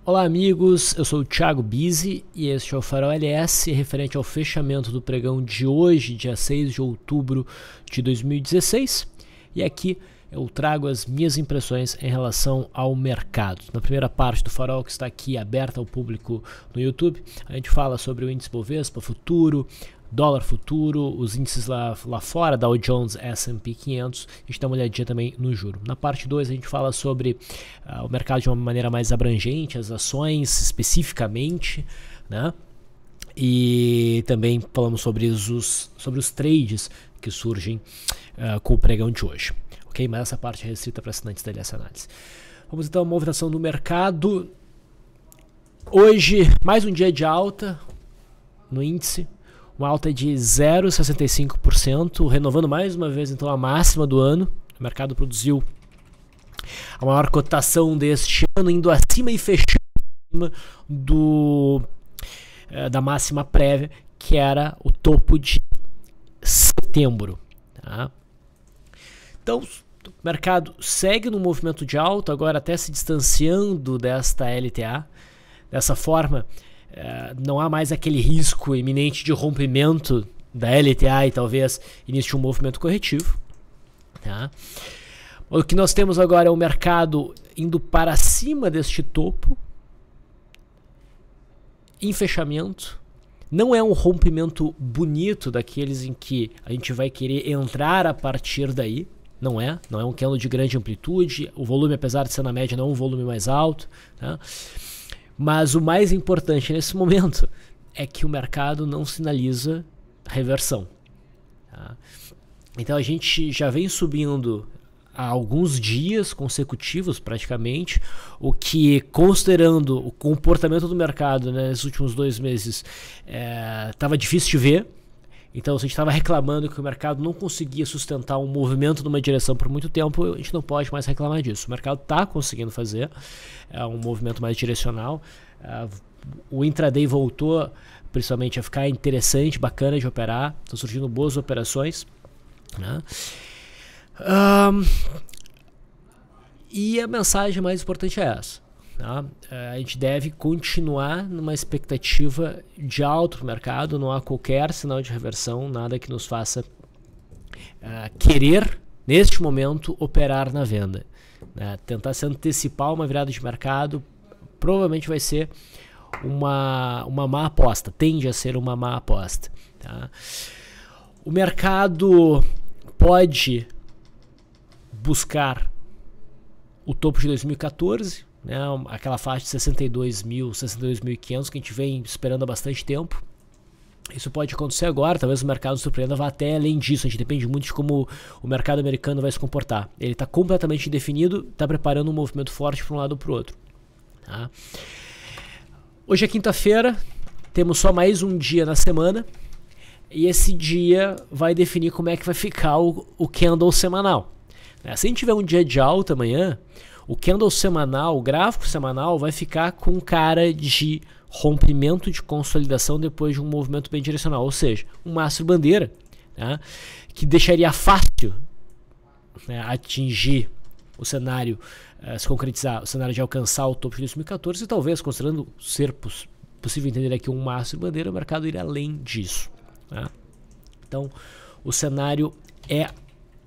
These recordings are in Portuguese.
Olá amigos, eu sou o Thiago Bizzi e este é o Farol LS referente ao fechamento do pregão de hoje, dia 6 de outubro de 2016. E aqui eu trago as minhas impressões em relação ao mercado. Na primeira parte do Farol, que está aqui aberta ao público no YouTube, a gente fala sobre o índice Bovespa futuro, dólar futuro, os índices lá fora, Dow Jones, S&P 500, a gente dá uma olhadinha também no juro. Na parte 2 a gente fala sobre o mercado de uma maneira mais abrangente, as ações especificamente, né? E também falamos sobre os trades que surgem com o pregão de hoje. Ok? Mas essa parte é restrita para assinantes da LS Análise. Vamos então à movimentação do mercado. Hoje, mais um dia de alta no índice. Uma alta de 0,65%, renovando mais uma vez então a máxima do ano. O mercado produziu a maior cotação deste ano, indo acima e fechando acima da máxima prévia, que era o topo de setembro. Tá? Então, o mercado segue no movimento de alta, agora até se distanciando desta LTA. Dessa forma, não há mais aquele risco iminente de rompimento da LTA e talvez início de um movimento corretivo. Tá? O que nós temos agora é o mercado indo para cima deste topo, em fechamento. Não é um rompimento bonito daqueles em que a gente vai querer entrar a partir daí. Não é um candle de grande amplitude. O volume, apesar de ser na média, não é um volume mais alto. Tá? Mas o mais importante nesse momento é que o mercado não sinaliza reversão. Tá? Então a gente já vem subindo há alguns dias consecutivos praticamente, o que, considerando o comportamento do mercado, né, nesses últimos 2 meses, estava difícil de ver. Então, se a gente estava reclamando que o mercado não conseguia sustentar um movimento numa direção por muito tempo, a gente não pode mais reclamar disso. O mercado está conseguindo fazer um movimento mais direcional. O intraday voltou, principalmente, a ficar interessante, bacana de operar. Estão surgindo boas operações. Né? E a mensagem mais importante é essa. Tá? A gente deve continuar numa expectativa de alto para o mercado, não há qualquer sinal de reversão, nada que nos faça querer, neste momento, operar na venda. Né? Tentar se antecipar uma virada de mercado provavelmente vai ser uma má aposta, tende a ser uma má aposta. Tá? O mercado pode buscar o topo de 2014, né, aquela faixa de 62.000, 62.500 que a gente vem esperando há bastante tempo. Isso pode acontecer agora, talvez o mercado surpreenda, vá até além disso. A gente depende muito de como o mercado americano vai se comportar. Ele está completamente indefinido, está preparando um movimento forte para um lado ou para o outro. Tá? Hoje é quinta-feira, temos só mais um dia na semana, e esse dia vai definir como é que vai ficar o candle semanal. Se a gente tiver um dia de alta amanhã, o candle semanal, o gráfico semanal, vai ficar com cara de rompimento de consolidação depois de um movimento bem direcional, ou seja, um mastro bandeira, né, que deixaria fácil, né, atingir o cenário, se concretizar, o cenário de alcançar o topo de 2014 e talvez, considerando ser possível entender aqui um mastro bandeira, o mercado ir além disso. Né? Então, o cenário é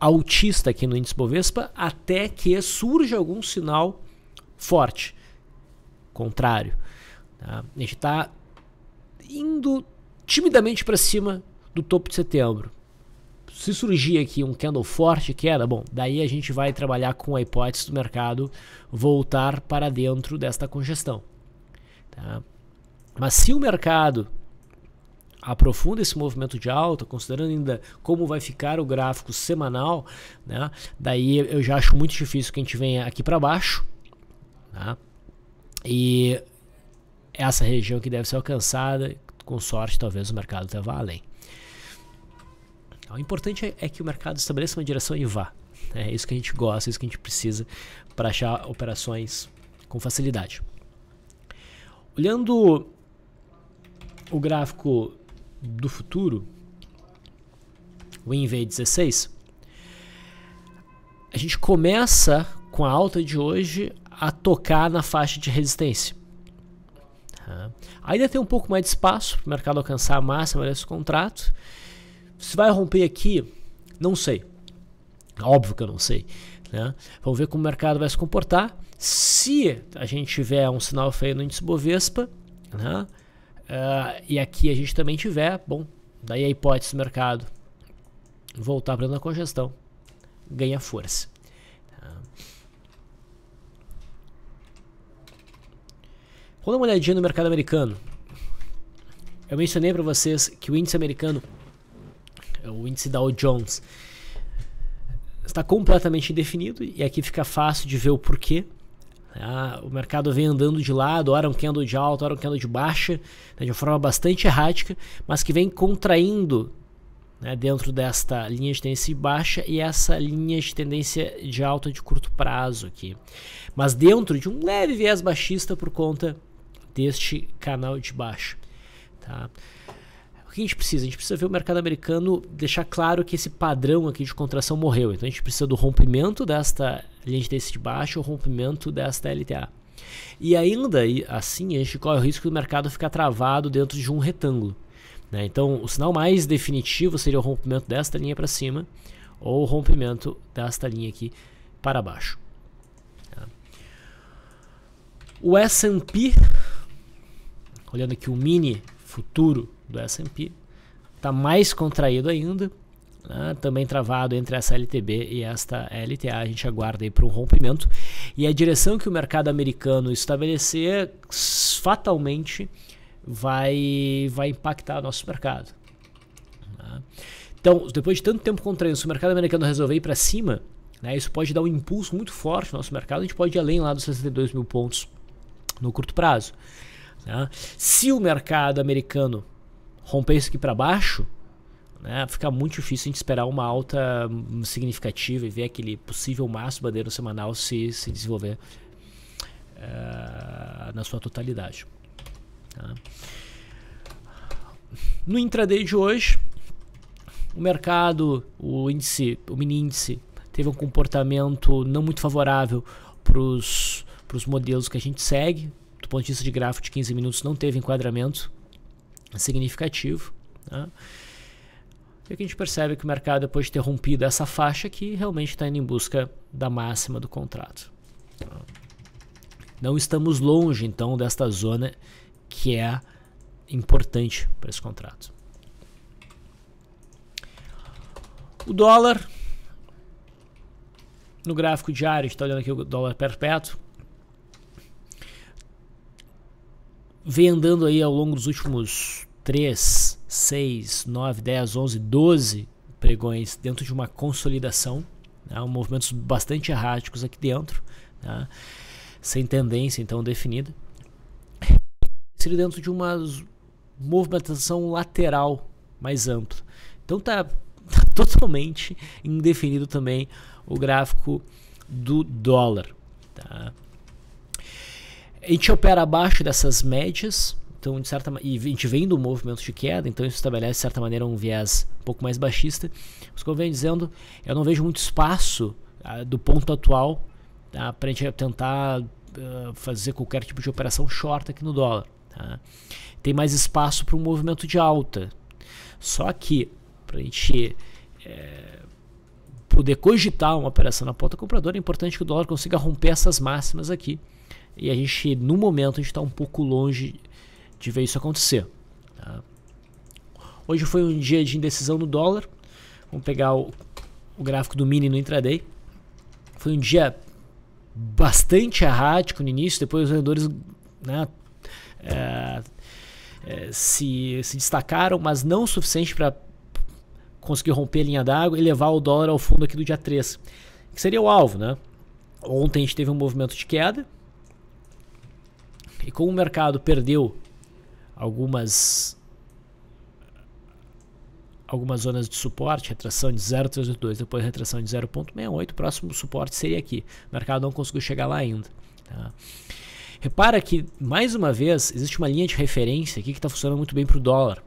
altista aqui no índice Bovespa até que surja algum sinal forte, contrário. Tá? A gente está indo timidamente para cima do topo de setembro. Se surgir aqui um candle forte, queda, bom, daí a gente vai trabalhar com a hipótese do mercado voltar para dentro desta congestão. Tá? Mas se o mercado aprofunda esse movimento de alta, considerando ainda como vai ficar o gráfico semanal, né, daí eu já acho muito difícil que a gente venha aqui para baixo. Tá? E essa região que deve ser alcançada, com sorte talvez o mercado até vá além. O importante é que o mercado estabeleça uma direção e vá. É isso que a gente gosta, é isso que a gente precisa para achar operações com facilidade. Olhando o gráfico do futuro, o INVE16, a gente começa com a alta de hoje a tocar na faixa de resistência. Tá? Ainda tem um pouco mais de espaço para o mercado alcançar a máxima desse contrato. Se vai romper aqui, não sei. Óbvio que eu não sei. Né? Vamos ver como o mercado vai se comportar. Se a gente tiver um sinal feio no índice Bovespa, né? E aqui a gente também tiver, bom, daí a hipótese do mercado voltar para a congestão ganha força. Tá? Vamos dar uma olhadinha no mercado americano. Eu mencionei para vocês que o índice americano, o índice Dow Jones, está completamente indefinido e aqui fica fácil de ver o porquê. O mercado vem andando de lado, ora um candle de alta, ora um candle de baixa, né, de uma forma bastante errática, mas que vem contraindo, né, dentro desta linha de tendência baixa e essa linha de tendência de alta de curto prazo aqui. Mas dentro de um leve viés baixista por conta deste canal de baixa. Tá? O que a gente precisa? A gente precisa ver o mercado americano deixar claro que esse padrão aqui de contração morreu. Então a gente precisa do rompimento desta linha de tendência de baixa, o rompimento desta LTA. E ainda assim a gente corre o risco do mercado ficar travado dentro de um retângulo. Né? Então o sinal mais definitivo seria o rompimento desta linha para cima ou o rompimento desta linha aqui para baixo. Tá? O S&P, olhando aqui o mini futuro do S&P, está mais contraído ainda, né? Também travado entre essa LTB e esta LTA. A gente aguarda aí para um rompimento e a direção que o mercado americano estabelecer fatalmente vai impactar o nosso mercado. Né? Então, depois de tanto tempo contraindo, se o mercado americano resolver ir para cima, né, isso pode dar um impulso muito forte no nosso mercado. A gente pode ir além lá dos 62 mil pontos no curto prazo. Né? Se o mercado americano romper isso aqui para baixo, né, fica muito difícil a gente esperar uma alta significativa e ver aquele possível máximo bandeira semanal se desenvolver na sua totalidade. Tá? No intraday de hoje, o mercado, o mini índice, teve um comportamento não muito favorável para os modelos que a gente segue. Do ponto de vista de gráfico de 15 minutos, não teve enquadramento significativo. Tá? E aqui a gente percebe que o mercado, depois de ter rompido essa faixa aqui, realmente está indo em busca da máxima do contrato. Tá? Não estamos longe, então, desta zona que é importante para esse contrato. O dólar, no gráfico diário, a gente está olhando aqui o dólar perpétuo, vem andando aí ao longo dos últimos 3, 6, 9, 10, 11, 12 pregões dentro de uma consolidação, né, movimentos bastante erráticos aqui dentro, né, sem tendência então definida, seria dentro de uma movimentação lateral mais ampla. Então tá totalmente indefinido também o gráfico do dólar. Tá? A gente opera abaixo dessas médias, então e a gente vem do movimento de queda, então isso estabelece de certa maneira um viés um pouco mais baixista. Mas como eu venho dizendo, eu não vejo muito espaço do ponto atual, tá, para a gente tentar fazer qualquer tipo de operação short aqui no dólar. Tá? Tem mais espaço para um movimento de alta. Só que para a gente poder cogitar uma operação na ponta compradora, é importante que o dólar consiga romper essas máximas aqui. E a gente, no momento, a gente está um pouco longe de ver isso acontecer. Tá? Hoje foi um dia de indecisão no dólar. Vamos pegar o gráfico do mini no intraday. Foi um dia bastante errático no início, depois os vendedores, né, se destacaram, mas não o suficiente para conseguir romper a linha d'água e levar o dólar ao fundo aqui do dia 3, que seria o alvo. Né? Ontem a gente teve um movimento de queda, e como o mercado perdeu algumas zonas de suporte, retração de 0,382, depois retração de 0,68, o próximo suporte seria aqui. O mercado não conseguiu chegar lá ainda. Tá? Repara que, mais uma vez, existe uma linha de referência aqui que está funcionando muito bem para o dólar,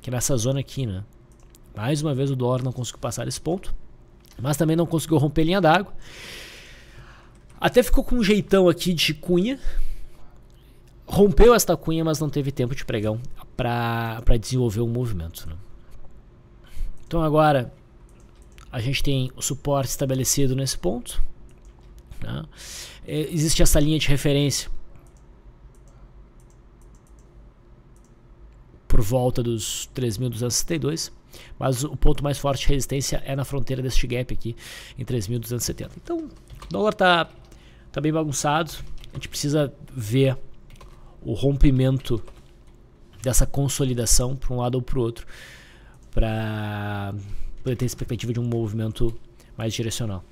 que é nessa zona aqui. Né? Mais uma vez o dólar não conseguiu passar esse ponto, mas também não conseguiu romper linha d'água. Até ficou com um jeitão aqui de cunha. rompeu esta cunha, mas não teve tempo de pregão para desenvolver um movimento, né? Então agora a gente tem o suporte estabelecido nesse ponto, né? Existe essa linha de referência por volta dos 3.262, mas o ponto mais forte de resistência é na fronteira deste gap aqui em 3.270. Então o dólar tá bem bagunçado, a gente precisa ver o rompimento dessa consolidação para um lado ou para o outro, para poder ter expectativa de um movimento mais direcional.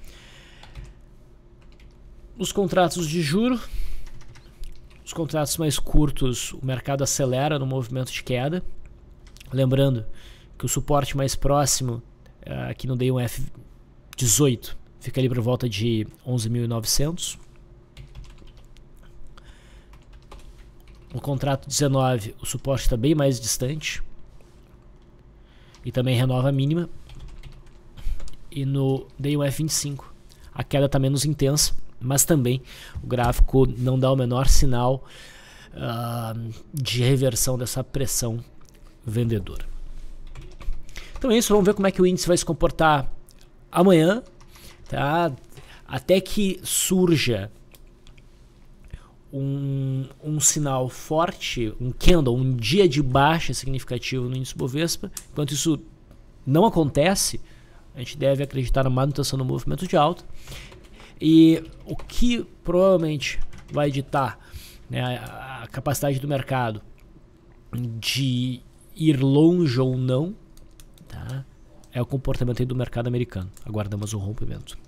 Os contratos de juro, os contratos mais curtos, o mercado acelera no movimento de queda. Lembrando que o suporte mais próximo aqui no Day 1 F18 fica ali por volta de 11.900. No contrato 19, o suporte está bem mais distante e também renova a mínima. E no Day 1 F25, a queda está menos intensa, mas também o gráfico não dá o menor sinal de reversão dessa pressão vendedora. Então é isso, vamos ver como é que o índice vai se comportar amanhã, tá? Até que surja um sinal forte, um candle, um dia de baixa significativo no índice Bovespa. Enquanto isso não acontece, a gente deve acreditar na manutenção do movimento de alta. E o que provavelmente vai ditar, né, a capacidade do mercado de ir longe ou não, tá, é o comportamento aí do mercado americano. Aguardamos um rompimento.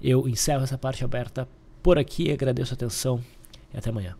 Eu encerro essa parte aberta por aqui, agradeço a atenção e até amanhã.